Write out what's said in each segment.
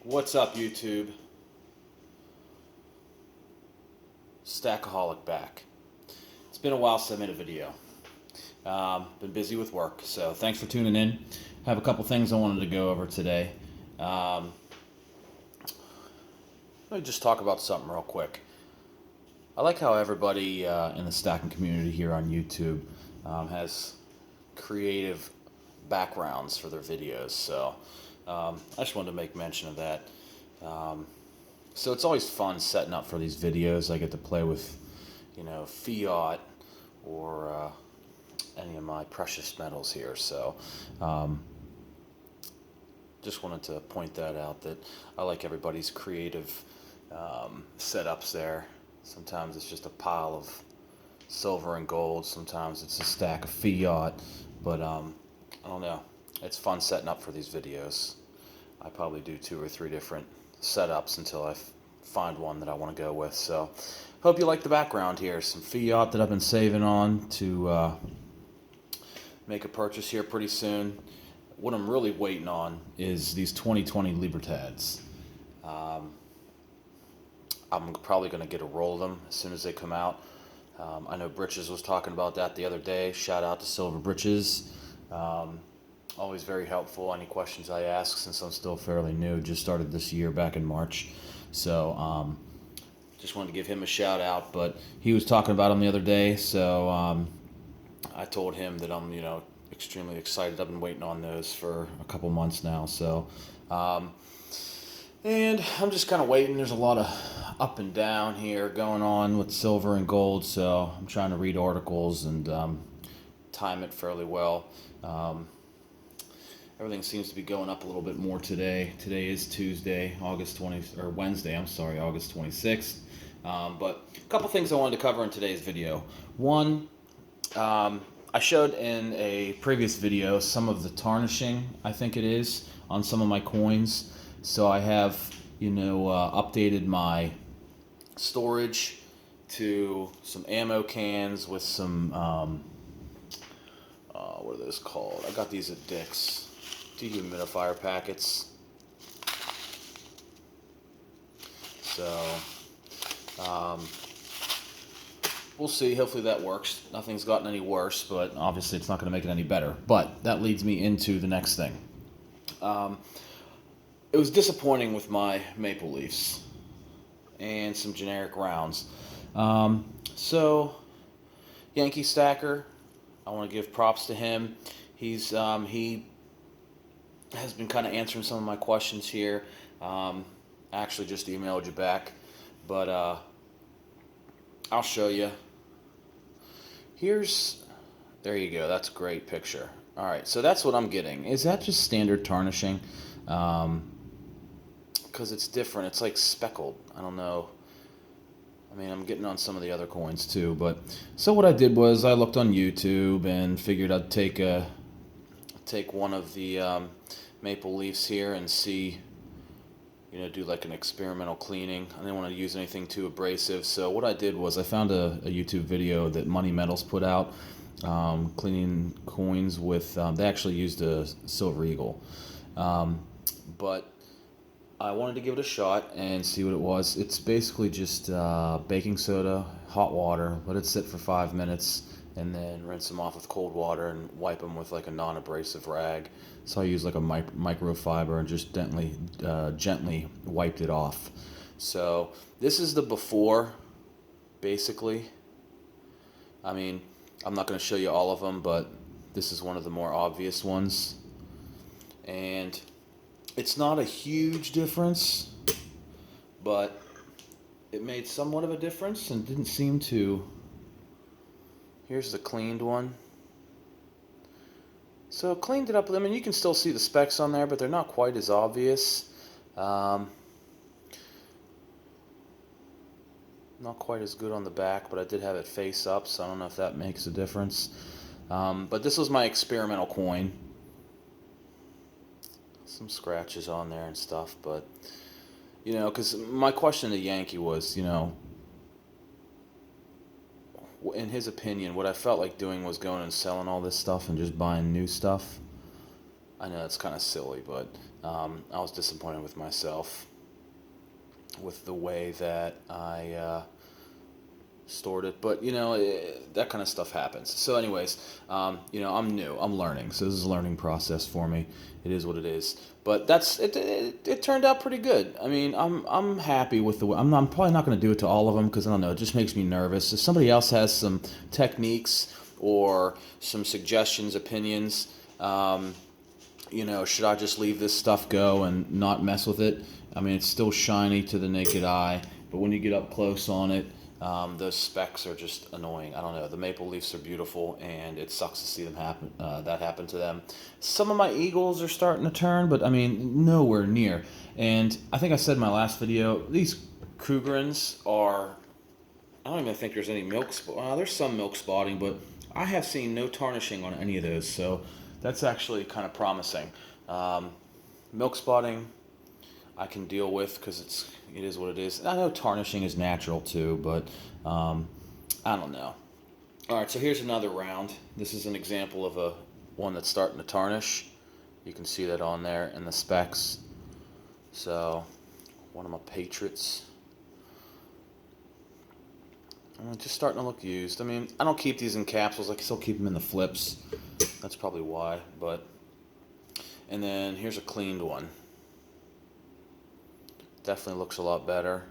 What's up, YouTube? Stackaholic back. It's been a while since I made a video. Been busy with work, so thanks for tuning in. I have a couple things I wanted to go over today. Let me just talk about something real quick. I like how everybody in the stacking community here on YouTube has creative backgrounds for their videos, so I just wanted to make mention of that. So it's always fun setting up for these videos. I get to play with, fiat or any of my precious metals here. So just wanted to point that out, that I like everybody's creative setups there. Sometimes it's just a pile of silver and gold. Sometimes it's a stack of fiat. But I don't know. It's fun setting up for these videos. I probably do 2 or 3 different setups until I find one that I want to go with. So hope you like the background here. Some fiat that I've been saving on to make a purchase here pretty soon. What I'm really waiting on is these 2020 Libertads. I'm probably going to get a roll of them as soon as they come out. I know Britches was talking about that the other day. Shout out to Silver Britches. Always very helpful. Any questions I ask, since I'm still fairly new, just started this year back in March. So just wanted to give him a shout out. But he was talking about them the other day, so I told him that I'm extremely excited. I've been waiting on those for a couple months now. So and I'm just kind of waiting. There's a lot of up and down here going on with silver and gold, so I'm trying to read articles and time it fairly well. Everything seems to be going up a little bit more today. Today is Tuesday, Wednesday, August 26th. But a couple things I wanted to cover in today's video. One, I showed in a previous video some of the tarnishing, I think it is, on some of my coins. So I have, updated my storage to some ammo cans with some, what are those called? I got these at Dick's. Dehumidifier packets. So we'll see. Hopefully that works. Nothing's gotten any worse, but obviously it's not going to make it any better. But that leads me into the next thing. It was disappointing with my maple leafs and some generic rounds. So Yankee Stacker, I want to give props to him. He has been kind of answering some of my questions here. Actually just emailed you back, but I'll show you. There you go. That's a great picture. All right, so that's what I'm getting. Is that just standard tarnishing? Because it's different. It's like speckled. I don't know. I mean, I'm getting on some of the other coins too, but so what I did was I looked on YouTube and figured I'd take one of the maple leaves here and see, do like an experimental cleaning. I didn't want to use anything too abrasive, so what I did was I found a YouTube video that Money Metals put out, cleaning coins with, they actually used a Silver Eagle, but I wanted to give it a shot and see what it was. It's basically just baking soda, hot water, let it sit for 5 minutes, and then rinse them off with cold water and wipe them with like a non-abrasive rag. So I used like a microfiber and just gently wiped it off. So this is the before, basically. I mean, I'm not going to show you all of them, but this is one of the more obvious ones. And it's not a huge difference, but it made somewhat of a difference and didn't seem to. Here's the cleaned one. So cleaned it up. I mean, you can still see the specks on there, but they're not quite as obvious. Not quite as good on the back, but I did have it face up, so I don't know if that makes a difference. But this was my experimental coin. Some scratches on there and stuff, but, because my question to Yankee was, in his opinion, what I felt like doing was going and selling all this stuff and just buying new stuff. I know it's kind of silly, but I was disappointed with myself with the way that I stored it, but that kind of stuff happens. So anyways, I'm new, I'm learning, so this is a learning process for me. It is what it is, but it turned out pretty good. I mean, I'm happy with the way. I'm probably not going to do it to all of them because I don't know, it just makes me nervous. If somebody else has some techniques or some suggestions, opinions, should I just leave this stuff go and not mess with it? I mean, it's still shiny to the naked eye, but when you get up close on it, those specks are just annoying. I don't know. The maple leafs are beautiful, and it sucks to see them happen. That happen to them. Some of my eagles are starting to turn, but I mean, nowhere near. And I think I said in my last video, these Krugerrands are. I don't even think there's any milk spot. Well, there's some milk spotting, but I have seen no tarnishing on any of those, so that's actually kind of promising. Milk spotting, I can deal with because it is what it is. I know tarnishing is natural too, but I don't know. All right, so here's another round. This is an example of one that's starting to tarnish. You can see that on there in the specs. So one of my Patriots. Just starting to look used. I mean, I don't keep these in capsules. I can still keep them in the flips. That's probably why. And then here's a cleaned one. Definitely looks a lot better.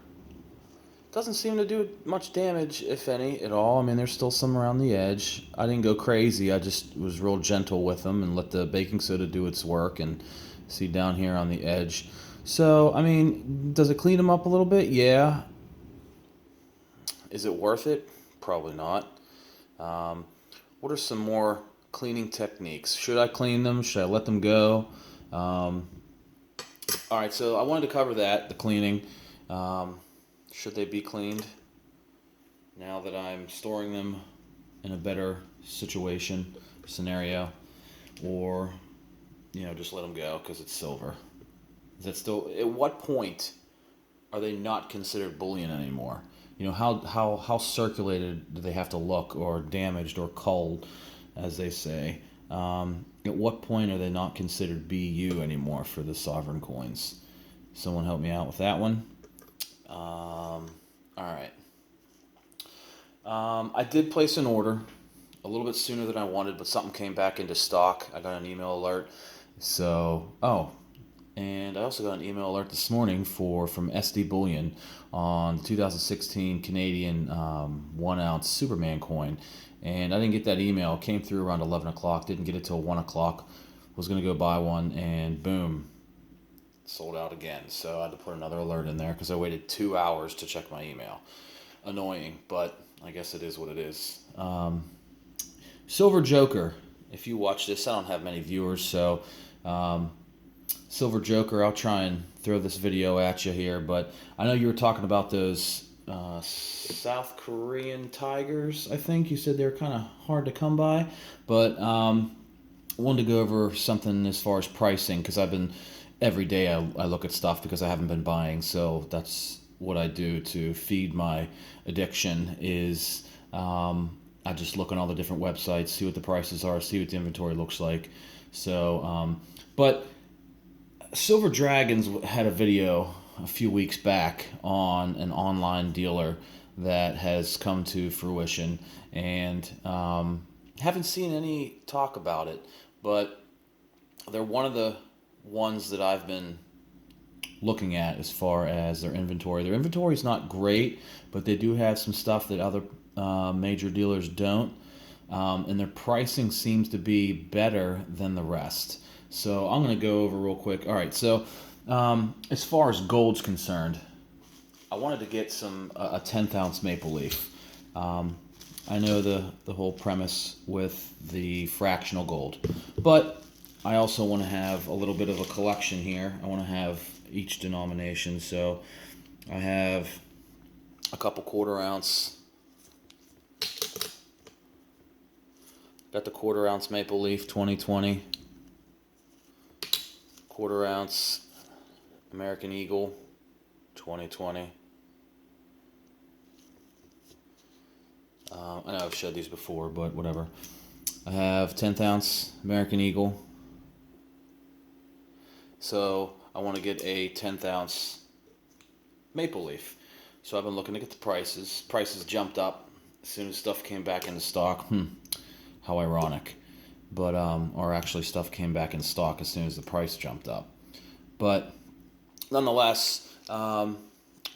Doesn't seem to do much damage, if any, at all. I mean, there's still some around the edge. I didn't go crazy. I just was real gentle with them and let the baking soda do its work. And see down here on the edge. So, I mean, does it clean them up a little bit? Yeah. Is it worth it? Probably not. What are some more cleaning techniques? Should I clean them? Should I let them go? All right, so I wanted to cover that, the cleaning. Should they be cleaned now that I'm storing them in a better scenario, or just let them go because it's silver? Is that still? At what point are they not considered bullion anymore? How circulated do they have to look, or damaged, or culled, as they say? At what point are they not considered BU anymore for the sovereign coins? Someone help me out with that one. All right. I did place an order a little bit sooner than I wanted, but something came back into stock. I got an email alert. And I also got an email alert this morning from SD Bullion on the 2016 Canadian 1 ounce Superman coin. And I didn't get that email. It came through around 11 o'clock. Didn't get it till 1 o'clock. Was going to go buy one, and boom, sold out again. So I had to put another alert in there because I waited 2 hours to check my email. Annoying, but I guess it is what it is. Silver Joker. If you watch this, I don't have many viewers, so Silver Joker, I'll try and throw this video at you here, but I know you were talking about those South Korean tigers. I think you said they were kind of hard to come by, but I wanted to go over something as far as pricing, because every day I look at stuff because I haven't been buying, so that's what I do to feed my addiction is I just look on all the different websites, see what the prices are, see what the inventory looks like. So, but Silver Dragons had a video a few weeks back on an online dealer that has come to fruition, and haven't seen any talk about it, but they're one of the ones that I've been looking at as far as their inventory. Their inventory is not great, but they do have some stuff that other major dealers don't, and their pricing seems to be better than the rest. So I'm going to go over real quick. All right, so as far as gold's concerned, I wanted to get a 10th ounce maple leaf. I know the whole premise with the fractional gold, but I also want to have a little bit of a collection here. I want to have each denomination, so I have a couple 1/4 ounce. Got the 1/4 ounce maple leaf 2020. 1/4 ounce American Eagle 2020. I know I've showed these before, but whatever. I have 10th ounce American Eagle. So I want to get a 10th ounce maple leaf. So I've been looking to get the prices. Prices jumped up as soon as stuff came back into stock. How ironic. But or actually stuff came back in stock as soon as the price jumped up. But nonetheless, I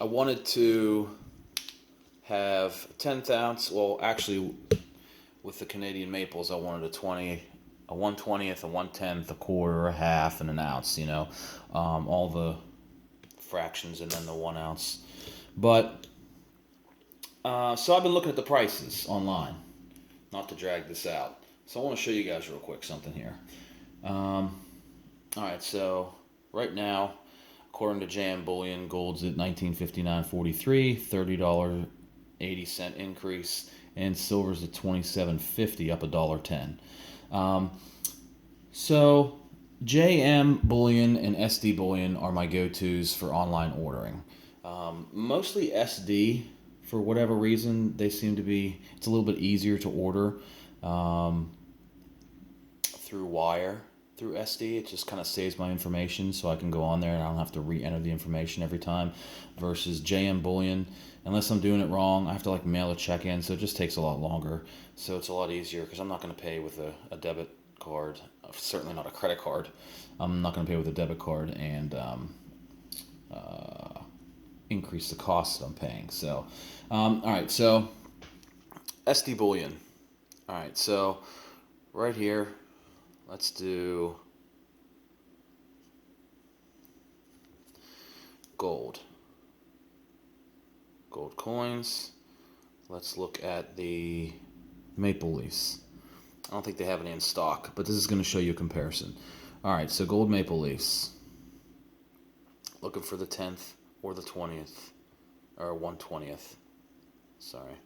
wanted to have 10th ounce. Well, actually, with the Canadian maples, I wanted a 1/20th, a 1/10th, a quarter, a half, and an ounce. All the fractions and then the 1 ounce. But so I've been looking at the prices online. Not to drag this out. So I want to show you guys real quick something here. All right, so right now, according to JM Bullion, gold's at $1959.43, $30.80 increase, and silver's at $27.50, up $1.10. So JM Bullion and SD Bullion are my go-tos for online ordering. Mostly SD, for whatever reason, they seem to be, it's a little bit easier to order through wire. Through SD, it just kind of saves my information, so I can go on there and I don't have to re-enter the information every time. Versus JM Bullion, unless I'm doing it wrong, I have to mail a check in, so it just takes a lot longer. So it's a lot easier because I'm not going to pay with a debit card, certainly not a credit card. I'm not going to pay with a debit card and increase the cost that I'm paying. So, all right, so SD Bullion. All right, so right here. Let's do gold. Gold coins. Let's look at the maple leafs. I don't think they have any in stock, but this is going to show you a comparison. All right, so gold maple leafs. Looking for the 10th or the 20th, or 1/20th. Sorry.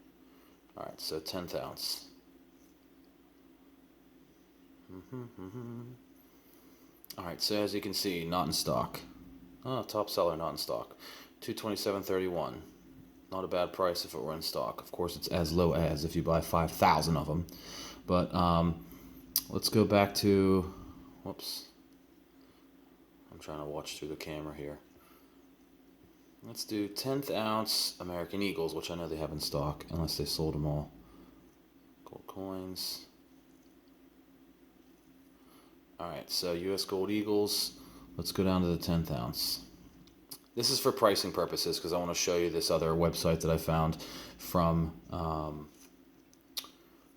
All right, so 10th ounce. All right, so as you can see, not in stock. Top seller, not in stock. $227.31. Not a bad price if it were in stock. Of course, it's as low as if you buy 5,000 of them. But let's go back to, whoops. I'm trying to watch through the camera here. Let's do 10th ounce American Eagles, which I know they have in stock, unless they sold them all. Gold coins. Alright, so US Gold Eagles. Let's go down to the 10th ounce. This is for pricing purposes because I want to show you this other website that I found from,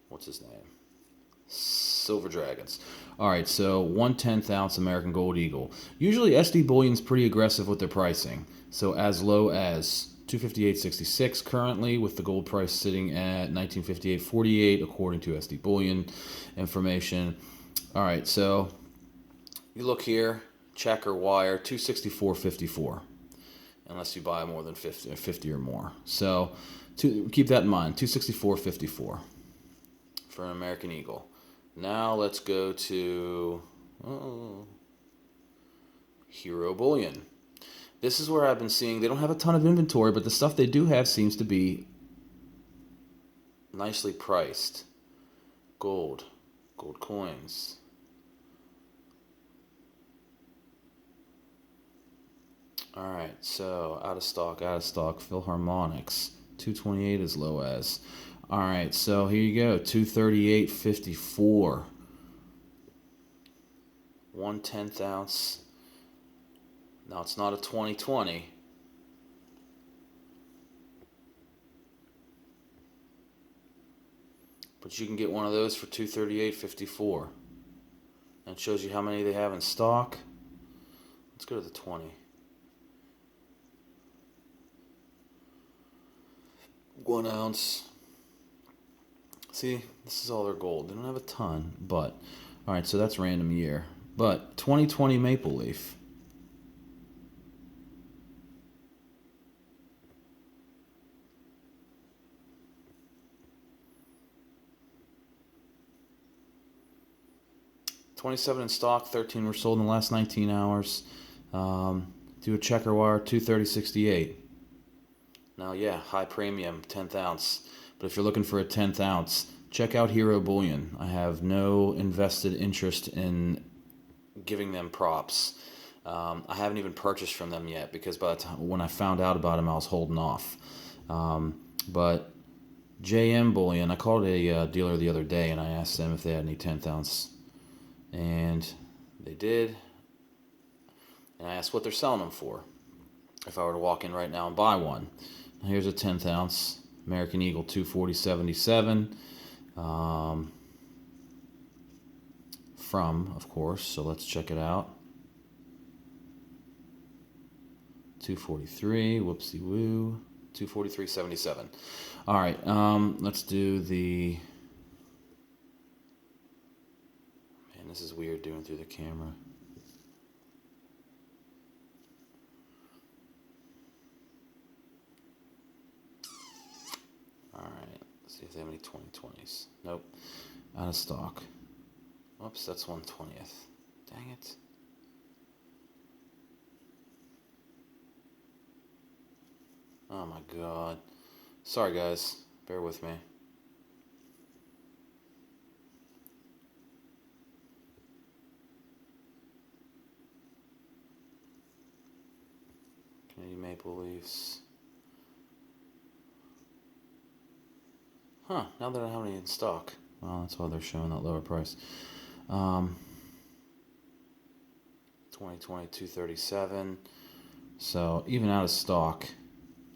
what's his name? Silver Dragons. Alright, so 1/10th ounce American Gold Eagle. Usually SD Bullion's pretty aggressive with their pricing. So as low as $258.66 currently, with the gold price sitting at $1958.48 according to SD Bullion information. All right, so you look here, check or wire, $264.54, unless you buy more than 50 or more. So keep that in mind, $264.54 for an American Eagle. Now let's go to Hero Bullion. This is where I've been seeing, they don't have a ton of inventory, but the stuff they do have seems to be nicely priced. Gold coins. All right, so out of stock, Philharmonics, 228 as low as. All right, so here you go, 238.54. 1/10th ounce. Now it's not a 2020. But you can get one of those for $238.54. And it shows you how many they have in stock. Let's go to the 20. 1 ounce. See, this is all their gold. They don't have a ton, but all right, so that's random year. But 2020 maple leaf. $27 in stock, 13 were sold in the last 19 hours. Do a checker wire, $230.68. Now, yeah, high premium, 10th ounce. But if you're looking for a 10th ounce, check out Hero Bullion. I have no invested interest in giving them props. I haven't even purchased from them yet because by the time when I found out about them, I was holding off. But JM Bullion, I called a dealer the other day and I asked them if they had any 10th ounce, and they did. And I asked what they're selling them for. If I were to walk in right now and buy one, now here's a 10th ounce American Eagle 240.77. From, of course, so let's check it out. 243, whoopsie woo, 243.77. All right, let's do the. Man, this is weird doing through the camera. All right, let's see if they have any 2020s. Nope, out of stock. Whoops, that's 1/20th. Dang it. Oh my god. Sorry guys, bear with me. Canadian Maple Leafs. Huh, now they don't have any in stock. Well, that's why they're showing that lower price. 2020 237. So even out of stock.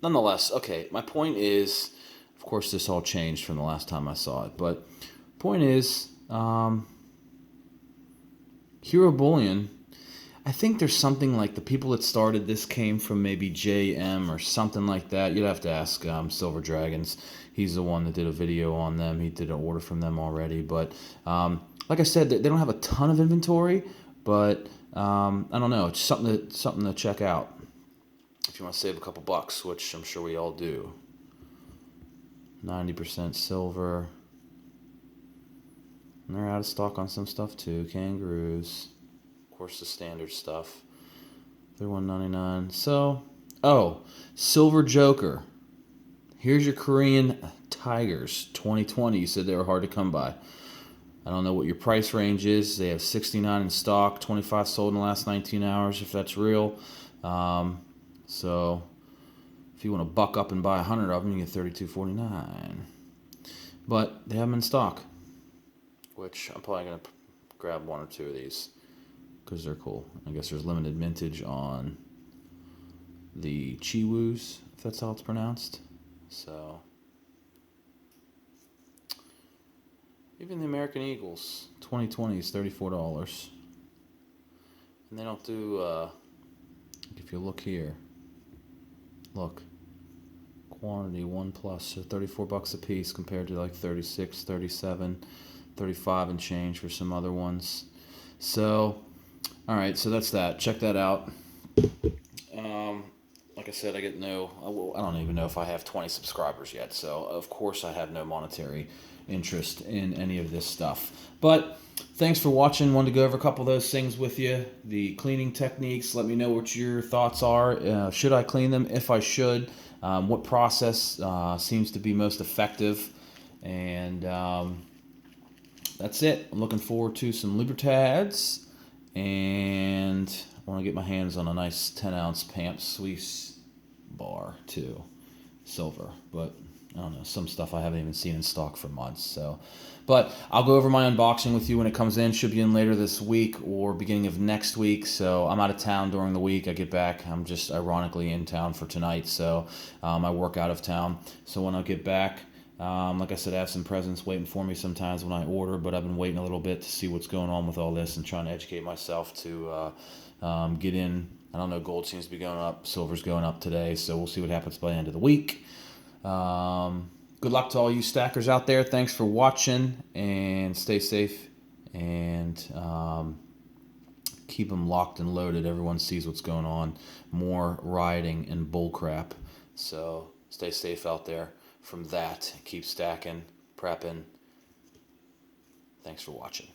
Nonetheless, okay, my point is, of course this all changed from the last time I saw it, but point is, Hero Bullion, I think there's something like the people that started this came from maybe JM or something like that. You'd have to ask Silver Dragons. He's the one that did a video on them. He did an order from them already. But like I said, they don't have a ton of inventory, but I don't know. It's something to check out if you want to save a couple bucks, which I'm sure we all do. 90% silver. And they're out of stock on some stuff too. Kangaroos. Of course, the standard stuff. They're $1.99. So, oh, Silver Joker. Here's your Korean Tigers 2020. You said they were hard to come by. I don't know what your price range is. They have 69 in stock, 25 sold in the last 19 hours, if that's real. So, if you want to buck up and buy 100 of them, you get $32.49. But they have them in stock, which I'm probably going to grab one or two of these because they're cool. I guess there's limited mintage on the Chiwoos, if that's how it's pronounced. So, even the American Eagles 2020 is $34. And they don't do, if you look here, look, quantity 1+, so $34 a piece compared to like 36, 37, 35 and change for some other ones. So, all right, so that's that. Check that out. Like I said, I don't even know if I have 20 subscribers yet. So, of course, I have no monetary interest in any of this stuff. But thanks for watching. Wanted to go over a couple of those things with you. The cleaning techniques. Let me know what your thoughts are. Should I clean them? If I should. What process seems to be most effective. And that's it. I'm looking forward to some Libertads. And I want to get my hands on a nice 10-ounce Pamp Suisse bar too. Silver. But I don't know, some stuff I haven't even seen in stock for months. So, but I'll go over my unboxing with you when it comes in. Should be in later this week or beginning of next week. So I'm out of town during the week. I get back. I'm just ironically in town for tonight. So I work out of town. So when I get back, like I said, I have some presents waiting for me sometimes when I order. But I've been waiting a little bit to see what's going on with all this and trying to educate myself to get in. I don't know, gold seems to be going up. Silver's going up today. So we'll see what happens by the end of the week. Good luck to all you stackers out there. Thanks for watching and stay safe and keep them locked and loaded. Everyone sees what's going on. More rioting and bullcrap. So stay safe out there from that. Keep stacking, prepping. Thanks for watching.